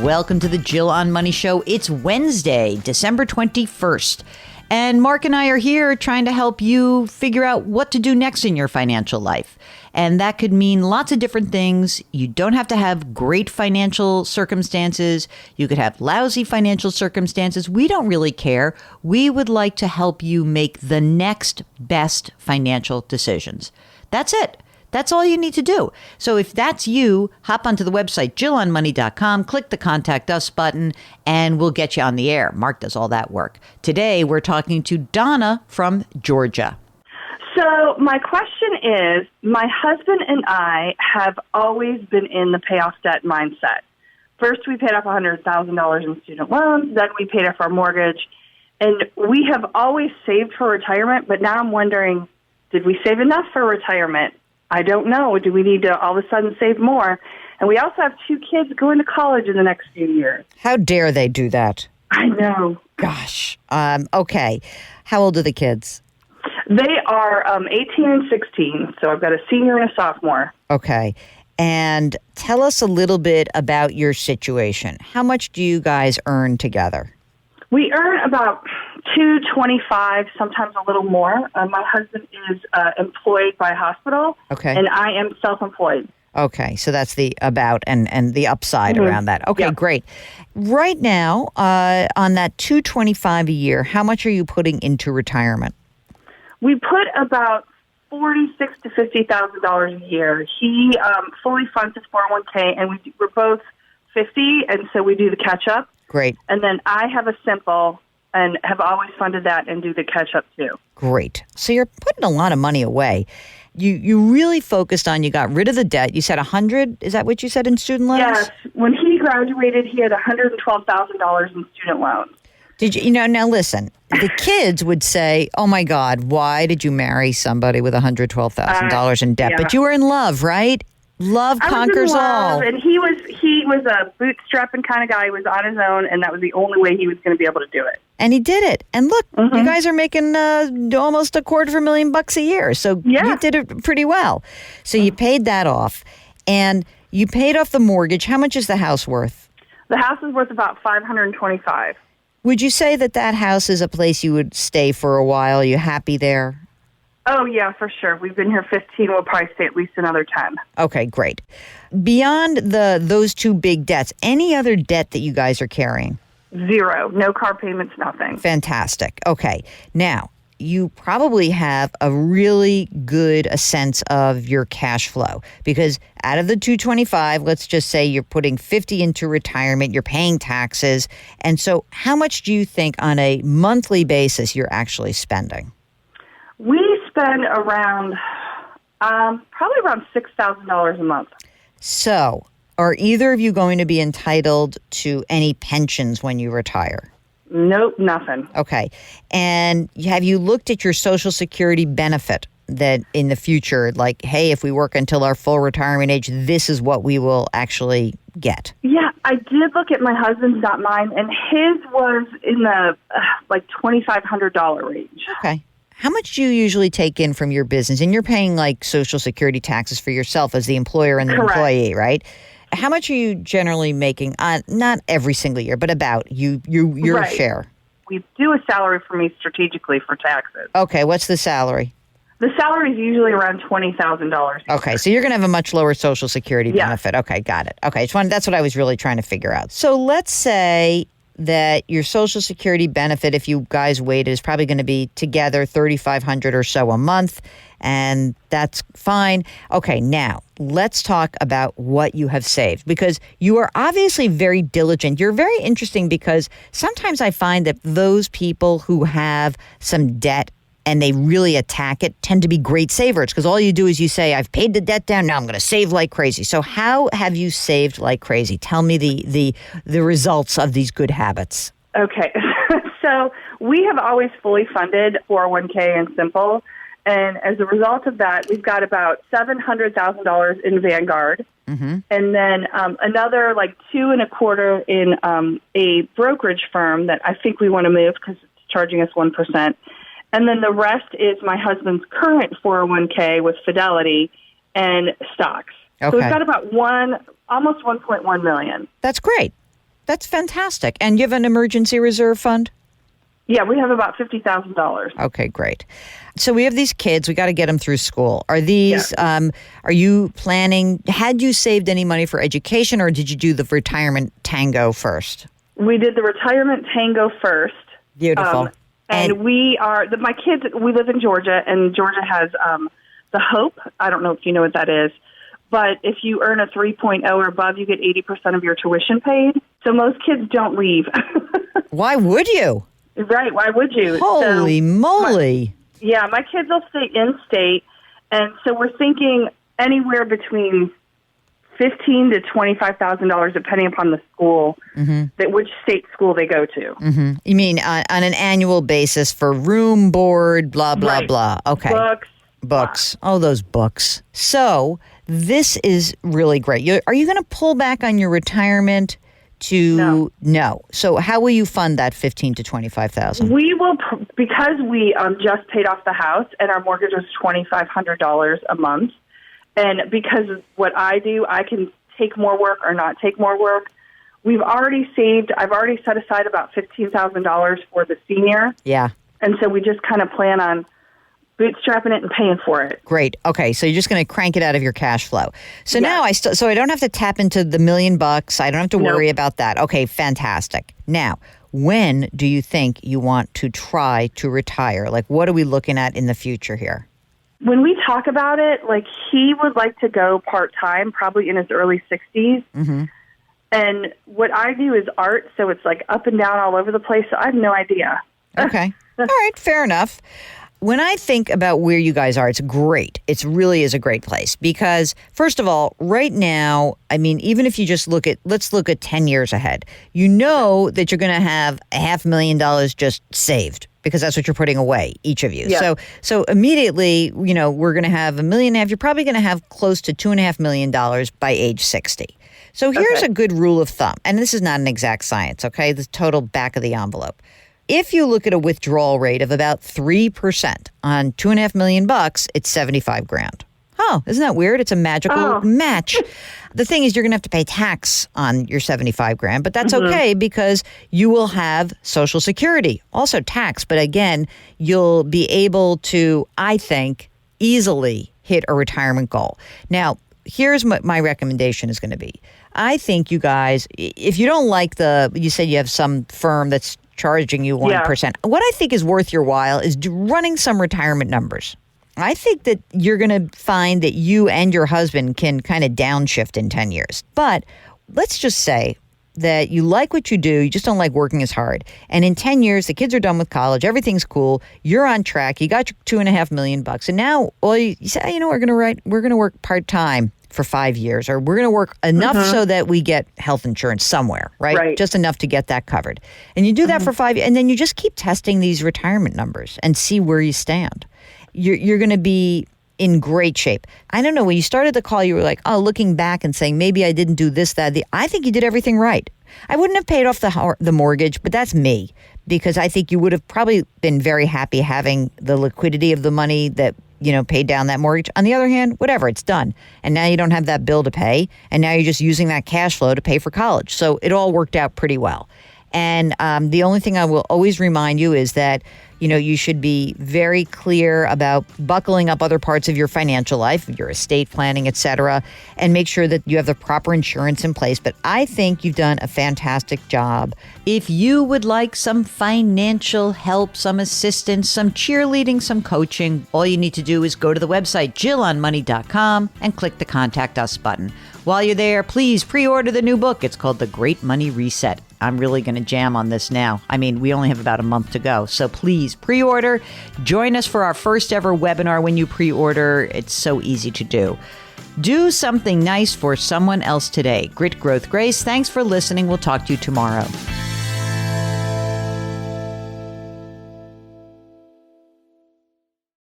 Welcome to the Jill on Money Show. It's Wednesday, December 21st. And Mark and I are here trying to help you figure out what to do next in your financial life. And that could mean lots of different things. You don't have to have great financial circumstances. You could have lousy financial circumstances. We don't really care. We would like to help you make the next best financial decisions. That's it. That's all you need to do. So if that's you, hop onto the website, JillOnMoney.com, click the Contact Us button, and we'll get you on the air. Mark does all that work. Today, we're talking to Donna from Georgia. So my question is, my husband and I have always been in the pay off debt mindset. First, we paid off $100,000 in student loans. Then we paid off our mortgage. And we have always saved for retirement, but now I'm wondering, did we save enough for retirement? I don't know. Do we need to all of a sudden save more? And we also have 2 kids going to college in the next few years. How dare they do that? I know. Gosh. Okay. How old are the kids? They are 18 and 16, so I've got a senior and a sophomore. Okay. And tell us a little bit about your situation. How much do you guys earn together? We earn about $225, sometimes a little more. My husband is employed by a hospital, okay, and I am self-employed. Okay, so that's the about and the upside around that. Okay, yep. Great. Right now, on that $225 a year, how much are you putting into retirement? We put about $46,000 to $50,000 a year. He fully funds his 401k, and we're both 50, and so we do the catch-up. Great. And then I have a simple and have always funded that and do the catch-up too. Great. So you're putting a lot of money away. You really focused on, you got rid of the debt. You said 100, is that what you said in student loans? Yes. When he graduated, he had $112,000 in student loans. Did you know, now listen, the kids would say, oh my God, why did you marry somebody with $112,000 in debt? Yeah. But you were in love, right? Love conquers all. And he was a bootstrapping kind of guy. He was on his own, and that was the only way he was going to be able to do it. And he did it. And look, you guys are making almost $250,000 a year. So you did it pretty well. So you paid that off, and you paid off the mortgage. How much is the house worth? The house is worth about $525,000. Would you say that house is a place you would stay for a while? Are you happy there? Oh, yeah, for sure. We've been here 15. We'll probably stay at least another 10. Okay, great. Beyond those 2 big debts, any other debt that you guys are carrying? 0. No car payments, nothing. Fantastic. Okay. Now, you probably have a really good sense of your cash flow because out of the $225, let's just say you're putting $50 into retirement, you're paying taxes. And so how much do you think on a monthly basis you're actually spending? We spend around, probably around $6,000 a month. So, are either of you going to be entitled to any pensions when you retire? Nope, nothing. Okay. And have you looked at your Social Security benefit that in the future, like, hey, if we work until our full retirement age, this is what we will actually get? Yeah, I did look at my husband's, not mine, and his was in the $2,500 range. Okay. How much do you usually take in from your business? And you're paying like Social Security taxes for yourself as the employer and the Correct. Employee, right? How much are you generally making? Not every single year, but about your right. share. We do a salary for me strategically for taxes. Okay, what's the salary? The salary is usually around $20,000. Okay, so you're going to have a much lower Social Security benefit. Okay, got it. Okay, that's what I was really trying to figure out. So let's say that your Social Security benefit, if you guys waited, is probably going to be together $3,500 or so a month, and that's fine. Okay, now let's talk about what you have saved, because you are obviously very diligent. You're very interesting because sometimes I find that those people who have some debt and they really attack it tend to be great savers, because all you do is you say, I've paid the debt down, now I'm going to save like crazy. So how have you saved like crazy? Tell me the results of these good habits. Okay. So we have always fully funded 401k and Simple. And as a result of that, we've got about $700,000 in Vanguard. Mm-hmm. And then another like $2.25 in a brokerage firm that I think we want to move because it's charging us 1%. And then the rest is my husband's current 401k with Fidelity and stocks. Okay. So we've got about almost $1.1 million. That's great. That's fantastic. And you have an emergency reserve fund? Yeah, we have about $50,000. Okay, great. So we have these kids. We got to get them through school. Are these? Are you planning? Had you saved any money for education, or did you do the retirement tango first? We did the retirement tango first. Beautiful. And we are my kids. We live in Georgia, and Georgia has the HOPE. I don't know if you know what that is, but if you earn a 3.0 or above, you get 80% of your tuition paid. So most kids don't leave. Why would you? Right? Why would you? Holy moly! My kids will stay in state, and so we're thinking anywhere between $15,000 to $25,000, depending upon the school, which state school they go to. Mm-hmm. You mean on an annual basis for room, board, blah blah blah? Okay, books. Oh, those books. So this is really great. Are you going to pull back on your retirement? No. So how will you fund that $15,000 to $25,000? We will, because we just paid off the house and our mortgage was $2,500 a month. And because of what I do, I can take more work or not take more work. I've already set aside about $15,000 for the senior. Yeah. And so we just kind of plan on bootstrapping it and paying for it. Great. Okay, so you're just going to crank it out of your cash flow. So now I don't have to tap into the $1 million. I don't have to worry about that. Okay, fantastic. Now, when do you think you want to try to retire? Like, what are we looking at in the future here? When we talk about it, like, he would like to go part-time, probably in his early 60s. Mm-hmm. And what I do is art, so it's like up and down all over the place. So I have no idea. Okay. All right, fair enough. When I think about where you guys are, it's great. It really is a great place because, first of all, right now, I mean, even if you just let's look at 10 years ahead, you know that you're going to have $500,000 just saved because that's what you're putting away, each of you. Yeah. So immediately, we're going to have $1.5 million. You're probably going to have close to $2.5 million by age 60. So here's a good rule of thumb, and this is not an exact science, okay? The total back of the envelope. If you look at a withdrawal rate of about 3% on $2.5 million, it's $75,000. Oh, isn't that weird? It's a magical match. The thing is, you're going to have to pay tax on your $75,000, but that's okay because you will have Social Security, also tax. But again, you'll be able to, I think, easily hit a retirement goal. Now, here's what my recommendation is going to be. I think you guys, if you don't like you said you have some firm that's charging you 1%. What I think is worth your while is running some retirement numbers. I think that you're going to find that you and your husband can kind of downshift in 10 years. But let's just say that you like what you do, you just don't like working as hard. And in 10 years, the kids are done with college, everything's cool, you're on track, you got your $2.5 million, and now you say, we're going to work part-time for 5 years, or we're going to work enough so that we get health insurance somewhere, right? Just enough to get that covered. And you do that for 5 years, and then you just keep testing these retirement numbers and see where you stand. You're going to be in great shape. I don't know, when you started the call, you were like, looking back and saying, maybe I didn't do this, that, I think you did everything right. I wouldn't have paid off the mortgage, but that's me, because I think you would have probably been very happy having the liquidity of the money that paid down that mortgage. On the other hand, whatever, it's done. And now you don't have that bill to pay. And now you're just using that cash flow to pay for college. So it all worked out pretty well. And the only thing I will always remind you is that, you should be very clear about buckling up other parts of your financial life, your estate planning, et cetera, and make sure that you have the proper insurance in place. But I think you've done a fantastic job. If you would like some financial help, some assistance, some cheerleading, some coaching, all you need to do is go to the website, JillOnMoney.com, and click the Contact Us button. While you're there, please pre-order the new book. It's called The Great Money Reset. I'm really going to jam on this now. I mean, we only have about a month to go. So please pre-order. Join us for our first ever webinar when you pre-order. It's so easy to do. Do something nice for someone else today. Grit, Growth, Grace. Thanks for listening. We'll talk to you tomorrow.